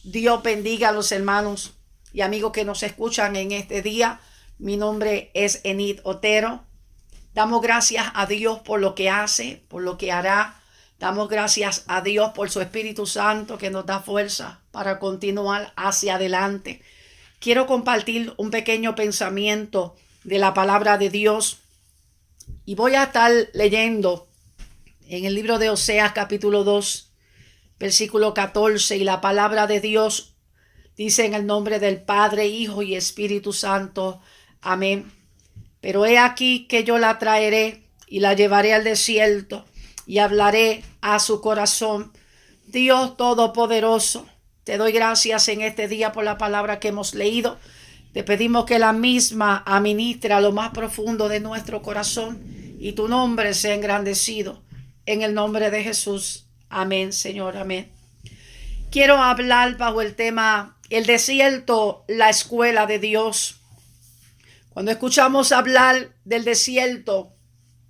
Dios bendiga a los hermanos y amigos que nos escuchan en este día. Mi nombre es Enid Otero. Damos gracias a Dios por lo que hace, por lo que hará. Damos gracias a Dios por su Espíritu Santo que nos da fuerza para continuar hacia adelante. Quiero compartir un pequeño pensamiento de la palabra de Dios y voy a estar leyendo en el libro de Oseas capítulo 2, versículo 14, y la palabra de Dios dice en el nombre del Padre, Hijo y Espíritu Santo. Amén. Pero he aquí que yo la traeré y la llevaré al desierto y hablaré a su corazón. Dios Todopoderoso, te doy gracias en este día por la palabra que hemos leído. Te pedimos que la misma administre a lo más profundo de nuestro corazón y tu nombre sea engrandecido. En el nombre de Jesús. Amén, Señor, amén. Quiero hablar bajo el tema el desierto, la escuela de Dios. Cuando escuchamos hablar del desierto,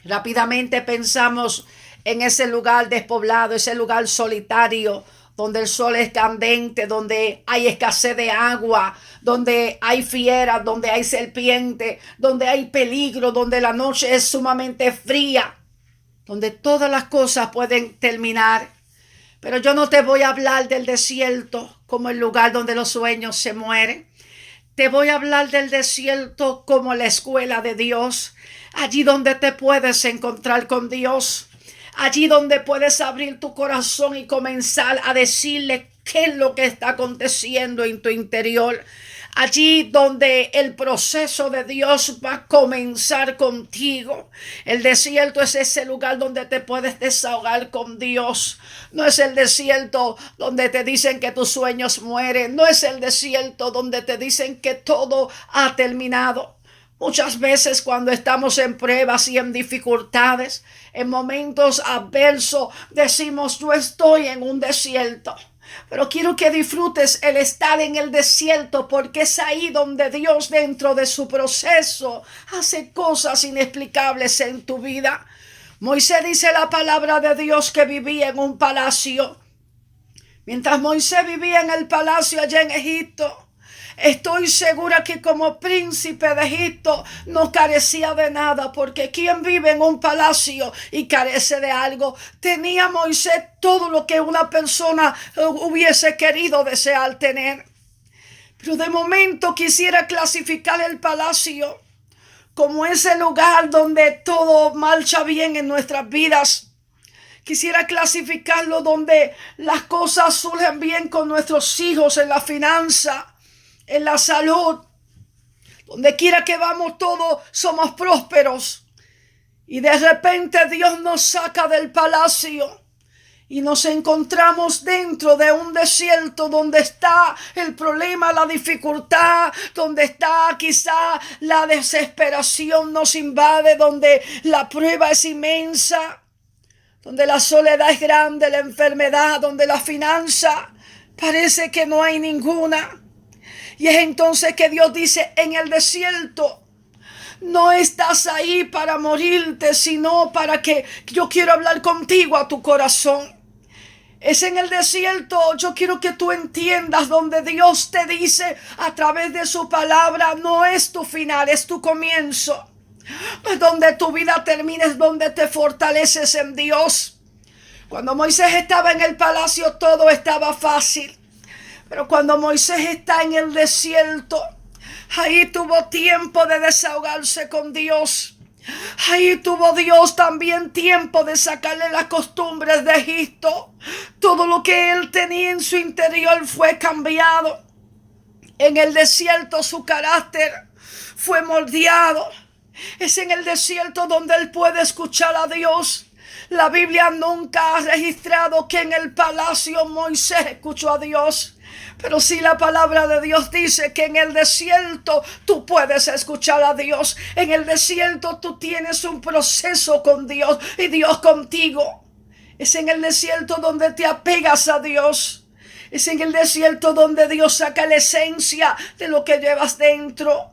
rápidamente pensamos en ese lugar despoblado, ese lugar solitario, donde el sol es candente, donde hay escasez de agua, donde hay fieras, donde hay serpientes, donde hay peligro, donde la noche es sumamente fría, donde todas las cosas pueden terminar. Pero yo no te voy a hablar del desierto como el lugar donde los sueños se mueren. Te voy a hablar del desierto como la escuela de Dios, allí donde te puedes encontrar con Dios, allí donde puedes abrir tu corazón y comenzar a decirle qué es lo que está aconteciendo en tu interior. Allí donde el proceso de Dios va a comenzar contigo. El desierto es ese lugar donde te puedes desahogar con Dios. No es el desierto donde te dicen que tus sueños mueren. No es el desierto donde te dicen que todo ha terminado. Muchas veces cuando estamos en pruebas y en dificultades, en momentos adversos, decimos yo estoy en un desierto. Pero quiero que disfrutes el estar en el desierto, porque es ahí donde Dios, dentro de su proceso, hace cosas inexplicables en tu vida. Moisés dice la palabra de Dios que vivía en un palacio. Mientras Moisés vivía en el palacio allá en Egipto, estoy segura que como príncipe de Egipto no carecía de nada, porque quien vive en un palacio y carece de algo, tenía Moisés todo lo que una persona hubiese querido desear tener. Pero de momento quisiera clasificar el palacio como ese lugar donde todo marcha bien en nuestras vidas. Quisiera clasificarlo donde las cosas surgen bien con nuestros hijos, en la finanza, en la salud. Donde quiera que vamos todos somos prósperos. Y de repente Dios nos saca del palacio y nos encontramos dentro de un desierto donde está el problema, la dificultad, donde está quizá la desesperación nos invade, donde la prueba es inmensa, donde la soledad es grande, la enfermedad, donde la finanza parece que no hay ninguna. Y es entonces que Dios dice, en el desierto no estás ahí para morirte, sino para que yo quiero hablar contigo a tu corazón. Es en el desierto, yo quiero que tú entiendas, donde Dios te dice a través de su palabra, no es tu final, es tu comienzo. Donde tu vida termina es donde te fortaleces en Dios. Cuando Moisés estaba en el palacio todo estaba fácil. Pero cuando Moisés está en el desierto, ahí tuvo tiempo de desahogarse con Dios. Ahí tuvo Dios también tiempo de sacarle las costumbres de Egipto. Todo lo que él tenía en su interior fue cambiado. En el desierto su carácter fue moldeado. Es en el desierto donde él puede escuchar a Dios. La Biblia nunca ha registrado que en el palacio Moisés escuchó a Dios. Pero sí la palabra de Dios dice que en el desierto tú puedes escuchar a Dios. En el desierto tú tienes un proceso con Dios y Dios contigo. Es en el desierto donde te apegas a Dios. Es en el desierto donde Dios saca la esencia de lo que llevas dentro.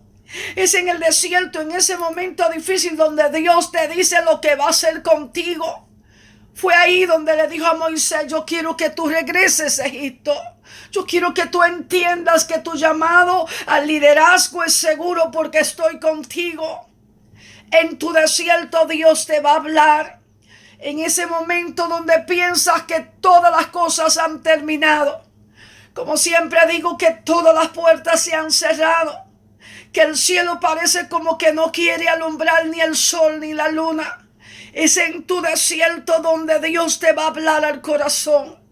Es en el desierto, en ese momento difícil, donde Dios te dice lo que va a hacer contigo. Fue ahí donde le dijo a Moisés: yo quiero que tú regreses a Egipto. Yo quiero que tú entiendas que tu llamado al liderazgo es seguro porque estoy contigo. En tu desierto Dios te va a hablar. En ese momento donde piensas que todas las cosas han terminado. Como siempre digo, que todas las puertas se han cerrado. Que el cielo parece como que no quiere alumbrar ni el sol ni la luna. Es en tu desierto donde Dios te va a hablar al corazón.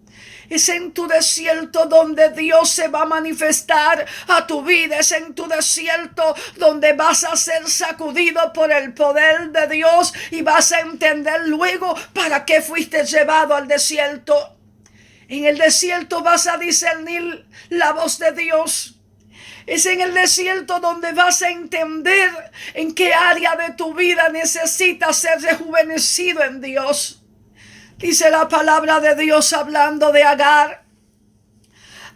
Es en tu desierto donde Dios se va a manifestar a tu vida. Es en tu desierto donde vas a ser sacudido por el poder de Dios y vas a entender luego para qué fuiste llevado al desierto. En el desierto vas a discernir la voz de Dios. Es en el desierto donde vas a entender en qué área de tu vida necesitas ser rejuvenecido en Dios. Dice la palabra de Dios hablando de Agar.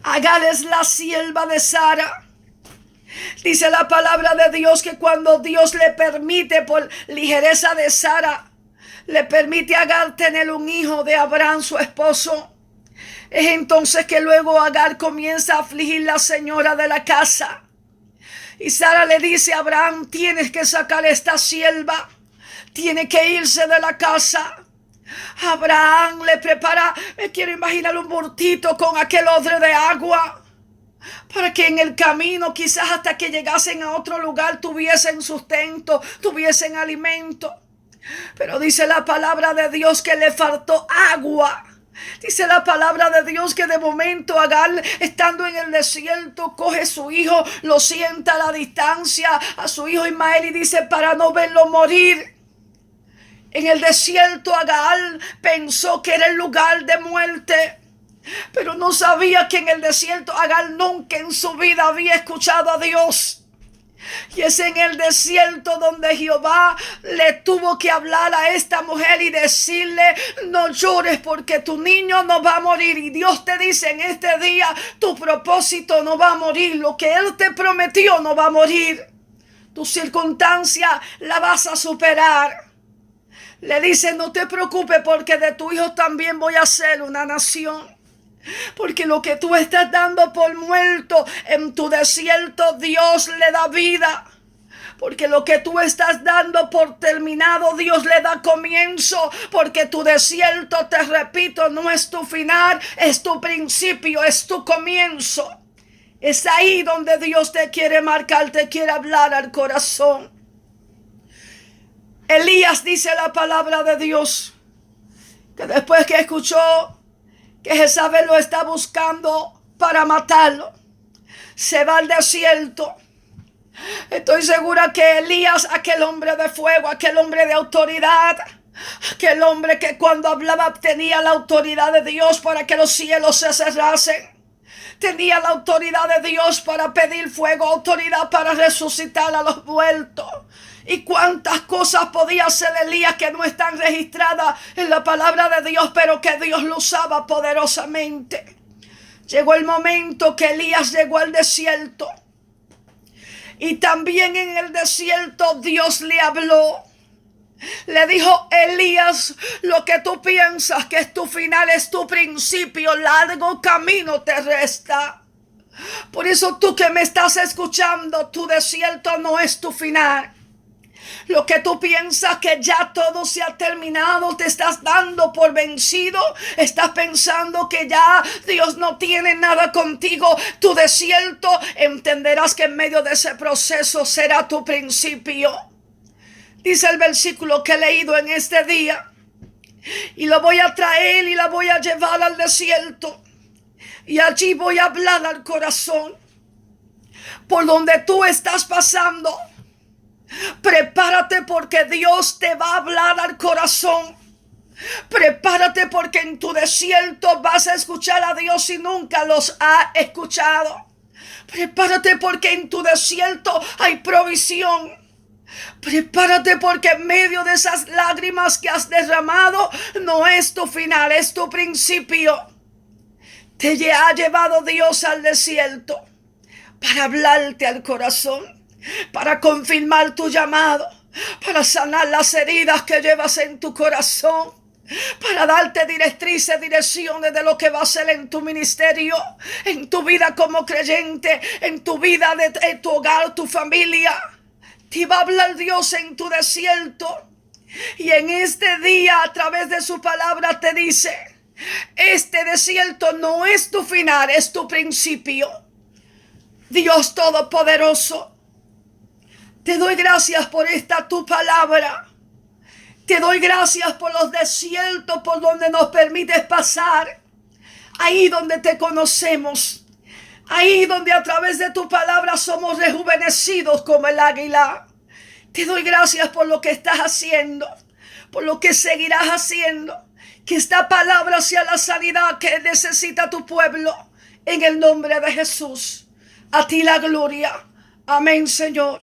Agar es la sierva de Sara. Dice la palabra de Dios que cuando Dios le permite, por ligereza de Sara, le permite a Agar tener un hijo de Abraham, su esposo, es entonces que luego Agar comienza a afligir la señora de la casa. Y Sara le dice a Abraham: tienes que sacar esta sierva, tiene que irse de la casa. Abraham le prepara, me quiero imaginar, un bultito con aquel odre de agua, para que en el camino, quizás hasta que llegasen a otro lugar, tuviesen sustento, tuviesen alimento. Pero dice la palabra de Dios que le faltó agua. Dice la palabra de Dios que de momento Agar, estando en el desierto, coge a su hijo, lo sienta a la distancia, a su hijo Ismael, y dice: para no verlo morir. En el desierto Agar pensó que era el lugar de muerte, pero no sabía que en el desierto Agar nunca en su vida había escuchado a Dios. Y es en el desierto donde Jehová le tuvo que hablar a esta mujer y decirle: no llores porque tu niño no va a morir. Y Dios te dice en este día: tu propósito no va a morir. Lo que Él te prometió no va a morir. Tu circunstancia la vas a superar. Le dice: no te preocupes porque de tu hijo también voy a hacer una nación. Porque lo que tú estás dando por muerto en tu desierto, Dios le da vida. Porque lo que tú estás dando por terminado, Dios le da comienzo. Porque tu desierto, te repito, no es tu final, es tu principio, es tu comienzo. Es ahí donde Dios te quiere marcar, te quiere hablar al corazón. Elías, dice la palabra de Dios, que después que escuchó que Jezabel lo está buscando para matarlo, se va al desierto. Estoy segura que Elías, aquel hombre de fuego, aquel hombre de autoridad, aquel hombre que cuando hablaba tenía la autoridad de Dios para que los cielos se cerrasen, tenía la autoridad de Dios para pedir fuego, autoridad para resucitar a los muertos. Y cuántas cosas podía hacer Elías que no están registradas en la palabra de Dios, pero que Dios lo usaba poderosamente. Llegó el momento que Elías llegó al desierto. Y también en el desierto Dios le habló. Le dijo: Elías, lo que tú piensas que es tu final es tu principio. Largo camino te resta. Por eso tú que me estás escuchando, tu desierto no es tu final. Lo que tú piensas que ya todo se ha terminado, te estás dando por vencido. Estás pensando que ya Dios no tiene nada contigo. Tu desierto, entenderás que en medio de ese proceso será tu principio. Dice el versículo que he leído en este día. Y lo voy a traer y la voy a llevar al desierto. Y allí voy a hablar al corazón. Por donde tú estás pasando, prepárate porque Dios te va a hablar al corazón. Prepárate porque en tu desierto vas a escuchar a Dios y nunca los has escuchado. Prepárate porque en tu desierto hay provisión. Prepárate porque en medio de esas lágrimas que has derramado no es tu final, es tu principio. Te ha llevado Dios al desierto para hablarte al corazón, para confirmar tu llamado, para sanar las heridas que llevas en tu corazón. para darte directrices, direcciones de lo que va a ser en tu ministerio, en tu vida como creyente, en tu vida, en tu hogar, tu familia. Te va a hablar Dios en tu desierto. Y en este día, a través de su palabra, te dice: este desierto no es tu final, es tu principio. Dios Todopoderoso, te doy gracias por esta tu palabra. Te doy gracias por los desiertos por donde nos permites pasar. Ahí donde te conocemos. Ahí donde a través de tu palabra somos rejuvenecidos como el águila. Te doy gracias por lo que estás haciendo, por lo que seguirás haciendo. Que esta palabra sea la sanidad que necesita tu pueblo. En el nombre de Jesús. A ti la gloria. Amén, Señor.